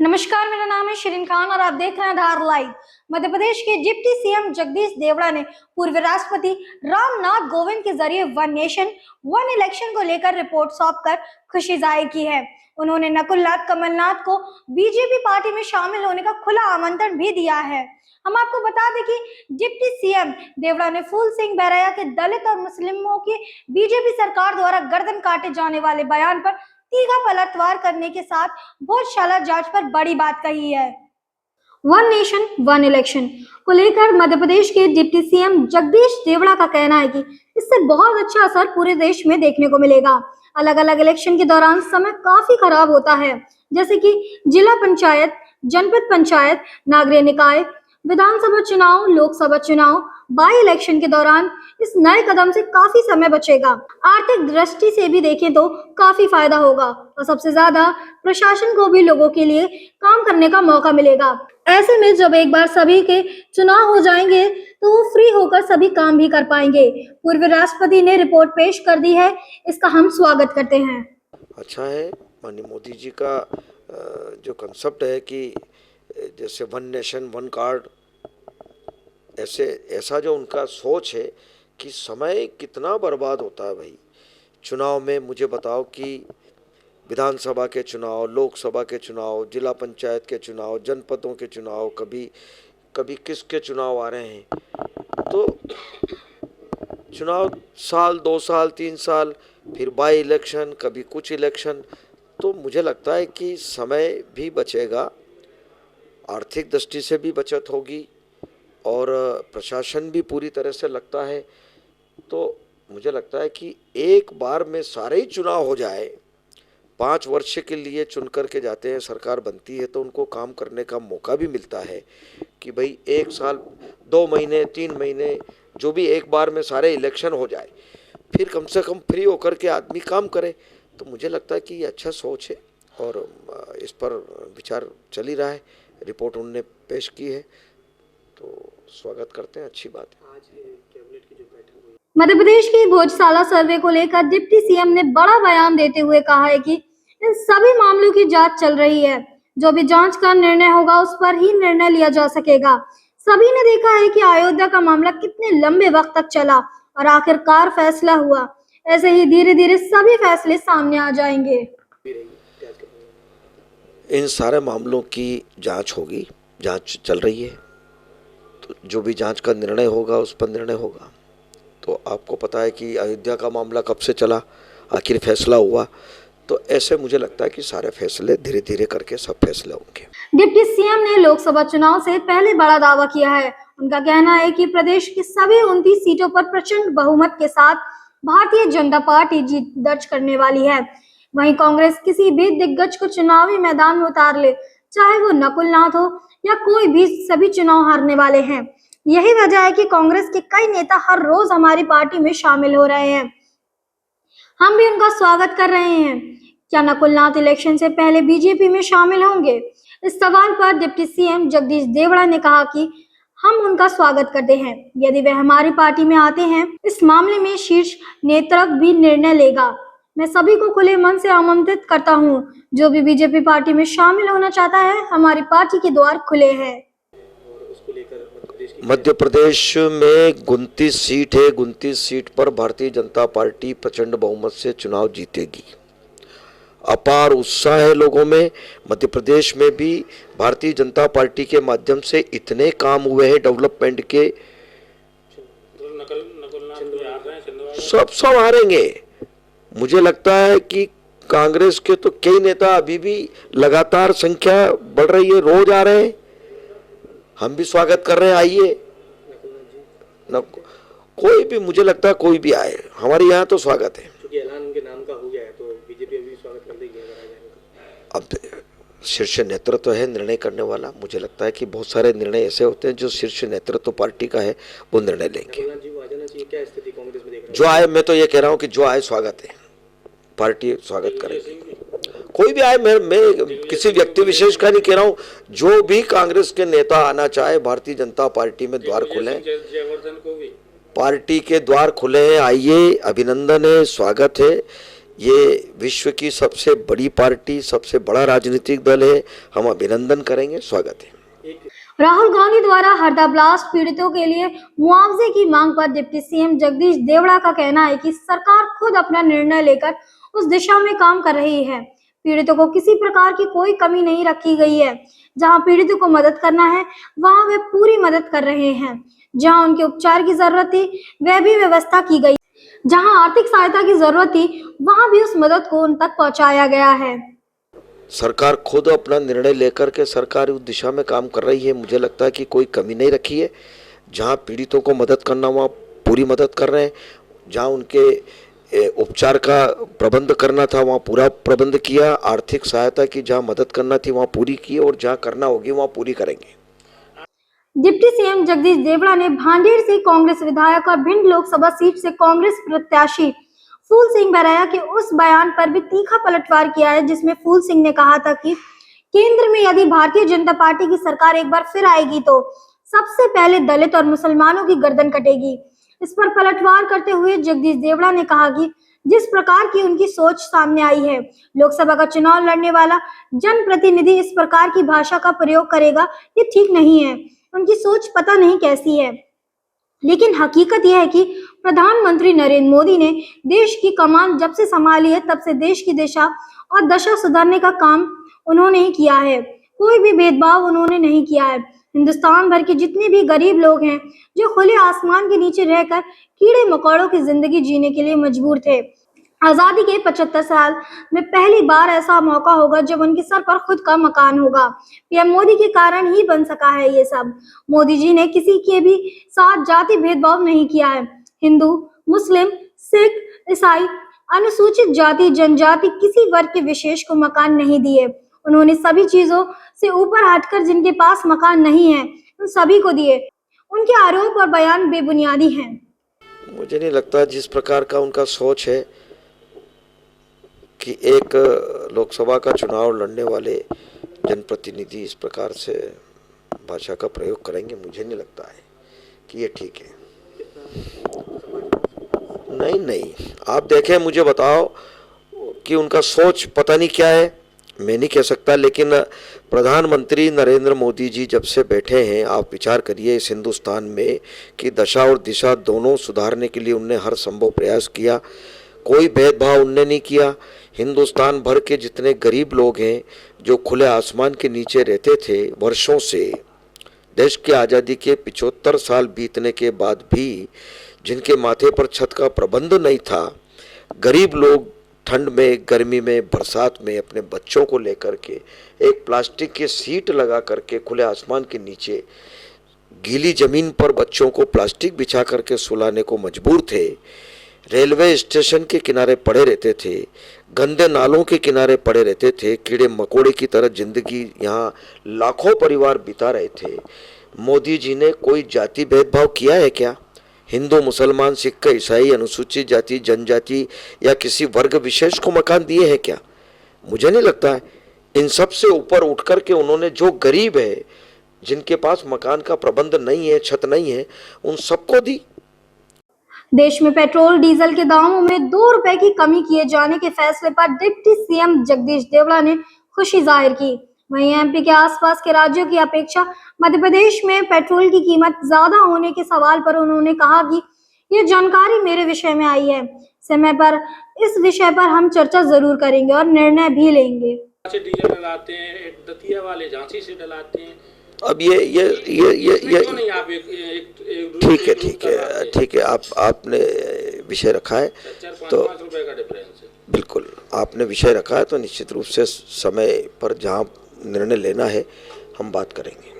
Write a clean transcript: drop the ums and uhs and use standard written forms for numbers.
नमस्कार, मेरा नाम है शिरीन खान और आप देख रहे हैं आधार लाइव। मध्य प्रदेश के डिप्टी सीएम जगदीश देवड़ा ने पूर्व राष्ट्रपति रामनाथ कोविंद के जरिए वन नेशन वन इलेक्शन को लेकर रिपोर्ट सौंपकर खुशी जाहिर की है। उन्होंने नकुल नाथ कमलनाथ को बीजेपी पार्टी में शामिल होने का खुला आमंत्रण भी दिया है। हम आपको बता दें कि डिप्टी सीएम देवड़ा ने फूल सिंह बहरैया के दलित और मुस्लिमों की बीजेपी सरकार द्वारा गर्दन काटे जाने वाले बयान पर तीखा पलटवार करने के साथ भोजशाला जांच पर बड़ी बात कही है। वन नेशन वन इलेक्शन को लेकर मध्य प्रदेश के डिप्टी सीएम जगदीश देवड़ा का कहना है कि इससे बहुत अच्छा असर पूरे देश में देखने को मिलेगा। अलग अलग इलेक्शन के दौरान समय काफी खराब होता है, जैसे कि जिला पंचायत, जनपद पंचायत, नागरिक निकाय, विधानसभा चुनाव, लोकसभा चुनाव, बाई इलेक्शन के दौरान इस नए कदम से काफी समय बचेगा। आर्थिक दृष्टि से भी देखें तो काफी फायदा होगा और सबसे ज्यादा प्रशासन को भी लोगों के लिए काम करने का मौका मिलेगा। ऐसे में जब एक बार सभी के चुनाव हो जाएंगे तो वो फ्री होकर सभी काम भी कर पाएंगे। पूर्व राष्ट्रपति ने रिपोर्ट पेश कर दी है, इसका हम स्वागत करते हैं। अच्छा है, माननीय मोदी जी का जो कंसेप्ट है कि जैसे वन नेशन वन कार्ड, ऐसा जो उनका सोच है कि समय कितना बर्बाद होता है भाई चुनाव में। मुझे बताओ कि विधानसभा के चुनाव, लोकसभा के चुनाव, जिला पंचायत के चुनाव, जनपदों के चुनाव, कभी किसके चुनाव आ रहे हैं। तो चुनाव साल, 2 साल, 3 साल, फिर बाई इलेक्शन, कभी कुछ इलेक्शन। तो मुझे लगता है कि समय भी बचेगा, आर्थिक दृष्टि से भी बचत होगी और प्रशासन भी पूरी तरह से लगता है। तो मुझे लगता है कि एक बार में सारे ही चुनाव हो जाए। 5 वर्ष के लिए चुन कर के जाते हैं, सरकार बनती है तो उनको काम करने का मौका भी मिलता है कि भाई 1 साल, 2 महीने, 3 महीने, जो भी एक बार में सारे इलेक्शन हो जाए, फिर कम से कम फ्री होकर के आदमी काम करे। तो मुझे लगता है कि ये अच्छा सोच है और इस पर विचार चल ही रहा है। रिपोर्ट उन्होंने पेश की है तो स्वागत करते हैं, अच्छी बात है। आज कैबिनेट की जो बैठक हुई, मध्य प्रदेश की भोजशाला सर्वे को लेकर डिप्टी सीएम ने बड़ा बयान देते हुए कहा है कि इन सभी मामलों की जांच चल रही है। जो भी जांच का निर्णय होगा उस पर ही निर्णय लिया जा सकेगा। सभी ने देखा है कि अयोध्या का मामला कितने लंबे वक्त तक चला और आखिरकार फैसला हुआ। ऐसे ही धीरे धीरे सभी फैसले सामने आ जाएंगे। इन सारे मामलों की जांच होगी, जांच चल रही है। तो जो भी जांच का निर्णय होगा उस पर निर्णय होगा। तो आपको पता है कि अयोध्या का मामला कब से चला, आखिर फैसला हुआ। तो ऐसे मुझे लगता है कि सारे फैसले धीरे धीरे करके सब फैसले होंगे। डिप्टी सीएम ने लोकसभा चुनाव से पहले बड़ा दावा किया है। उनका कहना है कि प्रदेश की सभी 29 सीटों पर प्रचंड बहुमत के साथ भारतीय जनता पार्टी जीत दर्ज करने वाली है। वहीं कांग्रेस किसी भी दिग्गज को चुनावी मैदान में उतार ले, चाहे वो नकुल नाथ हो या कोई भी, सभी चुनाव हारने वाले हैं। यही वजह है कि कांग्रेस के कई नेता हर रोज हमारी पार्टी में शामिल हो रहे हैं। हम भी उनका स्वागत कर रहे हैं। क्या नकुल नाथ इलेक्शन से पहले बीजेपी में शामिल होंगे? इस सवाल पर डिप्टी सीएम जगदीश देवड़ा ने कहा कि हम उनका स्वागत करते हैं यदि वे हमारी पार्टी में आते हैं। इस मामले में शीर्ष नेतृत्व भी निर्णय लेगा। मैं सभी को खुले मन से आमंत्रित करता हूं। जो भी बीजेपी पार्टी में शामिल होना चाहता है, हमारी पार्टी के द्वार खुले हैं। मध्य प्रदेश में 29 सीट है। 29 सीट पर भारतीय जनता पार्टी प्रचंड बहुमत से चुनाव जीतेगी। अपार उत्साह है लोगों में। मध्य प्रदेश में भी भारतीय जनता पार्टी के माध्यम से इतने काम हुए हैं डेवलपमेंट के, सब हारेंगे। मुझे लगता है कि कांग्रेस के तो कई नेता अभी भी लगातार संख्या बढ़ रही है, रोज आ रहे हैं। हम भी स्वागत कर रहे हैं, आइए। कोई भी, मुझे लगता है कोई भी आए, हमारे यहाँ तो स्वागत है। क्योंकि ऐलान उनके नाम का हो गया है तो बीजेपी अभी स्वागत कर देगी। अब शीर्ष नेतृत्व है निर्णय करने वाला। मुझे लगता है कि बहुत सारे निर्णय ऐसे होते हैं जो शीर्ष नेतृत्व पार्टी का है वो निर्णय लेंगे। क्या स्थिति कांग्रेस में देख रहे हैं? जो आए, मैं तो ये कह रहा हूँ कि जो आए स्वागत है, पार्टी स्वागत करेगी। कोई भी आए, मैं किसी व्यक्ति विशेष का नहीं कह रहा हूँ। जो भी कांग्रेस के नेता आना चाहे, भारतीय जनता पार्टी में द्वार खुले, पार्टी के द्वार खुले हैं, आइए, अभिनंदन है, स्वागत है। ये विश्व की सबसे बड़ी पार्टी, सबसे बड़ा राजनीतिक दल है। हम अभिनंदन करेंगे, स्वागत है। राहुल गांधी द्वारा हरदा ब्लास्ट पीड़ितों के लिए मुआवजे की मांग पर डिप्टी सीएम जगदीश देवड़ा का कहना है कि सरकार खुद अपना निर्णय लेकर उस दिशा में काम कर रही है। पीड़ितों को किसी प्रकार की कोई कमी नहीं रखी गई है। जहां पीड़ितों को मदद करना है वहां वे पूरी मदद कर रहे हैं। जहां उनके उपचार की जरूरत थी वह भी व्यवस्था की गई। जहां आर्थिक सहायता की जरूरत थी वहां भी उस मदद को उन तक पहुंचाया गया है। सरकार खुद अपना निर्णय लेकर के सरकार उस दिशा में काम कर रही है। मुझे लगता है कि कोई कमी नहीं रखी है। जहां पीड़ितों को मदद करना वहाँ पूरी मदद कर रहे हैं। जहां उनके उपचार का प्रबंध करना था वहाँ पूरा प्रबंध किया। आर्थिक सहायता की जहाँ मदद करना थी वहाँ पूरी की, और जहाँ करना होगी वहाँ पूरी करेंगे। डिप्टी सीएम जगदीश देवड़ा ने भांडेर से कांग्रेस विधायक और भिंड लोकसभा सीट से कांग्रेस प्रत्याशी फूल सिंह बराया के उस बयान पर भी तीखा पलटवार किया है जिसमें फूल सिंह ने कहा था कि केंद्र में यदि भारतीय जनता पार्टी की सरकार एक बार फिर आएगी तो सबसे पहले दलित और मुसलमानों की गर्दन कटेगी। इस पर पलटवार करते हुए जगदीश देवड़ा ने कहा कि जिस प्रकार की उनकी सोच सामने आई है, लोकसभा का चुनाव लड़ने वाला जनप्रतिनिधि इस प्रकार की भाषा का प्रयोग करेगा, ये ठीक नहीं है। उनकी सोच पता नहीं कैसी है, लेकिन हकीकत यह है कि प्रधानमंत्री नरेंद्र मोदी ने देश की कमान जब से संभाली है तब से देश की दिशा और दशा सुधारने का काम उन्होंने ही किया है। कोई भी भेदभाव उन्होंने नहीं किया है। हिंदुस्तान भर के जितने भी गरीब लोग हैं जो खुले आसमान के नीचे रहकर कीड़े मकोड़ों की जिंदगी जीने के लिए मजबूर थे, आजादी के 75 साल में पहली बार ऐसा मौका होगा जब उनके सर पर खुद का मकान होगा। पीएम मोदी के कारण ही बन सका है ये सब। मोदी जी ने किसी के भी साथ जाति भेदभाव नहीं किया है। हिंदू, मुस्लिम, सिख, ईसाई, अनुसूचित जाति, जनजाति, किसी वर्ग के विशेष को मकान नहीं दिए। उन्होंने सभी चीजों से ऊपर हटकर जिनके पास मकान नहीं है उन सभी को दिए। उनके आरोप और बयान बेबुनियादी हैं। मुझे नहीं लगता जिस प्रकार का उनका सोच है कि एक लोकसभा का चुनाव लड़ने वाले जनप्रतिनिधि इस प्रकार से भाषा का प्रयोग करेंगे। मुझे नहीं लगता है कि ये ठीक है। नहीं, आप देखें, मुझे बताओ कि उनका सोच पता नहीं क्या है, मैं नहीं कह सकता। लेकिन प्रधानमंत्री नरेंद्र मोदी जी जब से बैठे हैं, आप विचार करिए इस हिंदुस्तान में कि दशा और दिशा दोनों सुधारने के लिए उनने हर संभव प्रयास किया। कोई भेदभाव उनने नहीं किया। हिंदुस्तान भर के जितने गरीब लोग हैं जो खुले आसमान के नीचे रहते थे वर्षों से, देश की आज़ादी के 75 साल बीतने के बाद भी जिनके माथे पर छत का प्रबंध नहीं था, गरीब लोग ठंड में, गर्मी में, बरसात में अपने बच्चों को लेकर के एक प्लास्टिक की सीट लगा करके खुले आसमान के नीचे गीली जमीन पर बच्चों को प्लास्टिक बिछा करके सुलाने को मजबूर थे। रेलवे स्टेशन के किनारे पड़े रहते थे, गंदे नालों के किनारे पड़े रहते थे, कीड़े मकोड़े की तरह जिंदगी यहाँ लाखों परिवार बिता रहे थे। मोदी जी ने कोई जाति भेदभाव किया है क्या? हिंदू, मुसलमान, सिख, ईसाई, अनुसूचित जाति, जनजाति या किसी वर्ग विशेष को मकान दिए हैं क्या? मुझे नहीं लगता है। इन सब से ऊपर उठ कर के उन्होंने जो गरीब है, जिनके पास मकान का प्रबंध नहीं है, छत नहीं है, उन सबको दी। देश में पेट्रोल डीजल के दामों में 2 रुपए की कमी किए जाने के फैसले पर डिप्टी सीएम जगदीश देवड़ा ने खुशी जाहिर की। वहीं एमपी के आसपास के राज्यों की अपेक्षा मध्य प्रदेश में पेट्रोल की कीमत ज्यादा होने के सवाल पर उन्होंने कहा कि ये जानकारी मेरे विषय में आई है। समय पर इस विषय पर हम चर्चा जरूर करेंगे और निर्णय भी लेंगे। से डीजल डलाते हैं, दतिया वाले झांसी से डलाते हैं। अब ये क्यों नहीं आप ठीक है, आपने विषय रखा है तो 5 रुपए का डिफरेंस है। बिल्कुल, आपने विषय रखा है तो निश्चित रूप से समय पर जहाँ निर्णय लेना है हम बात करेंगे।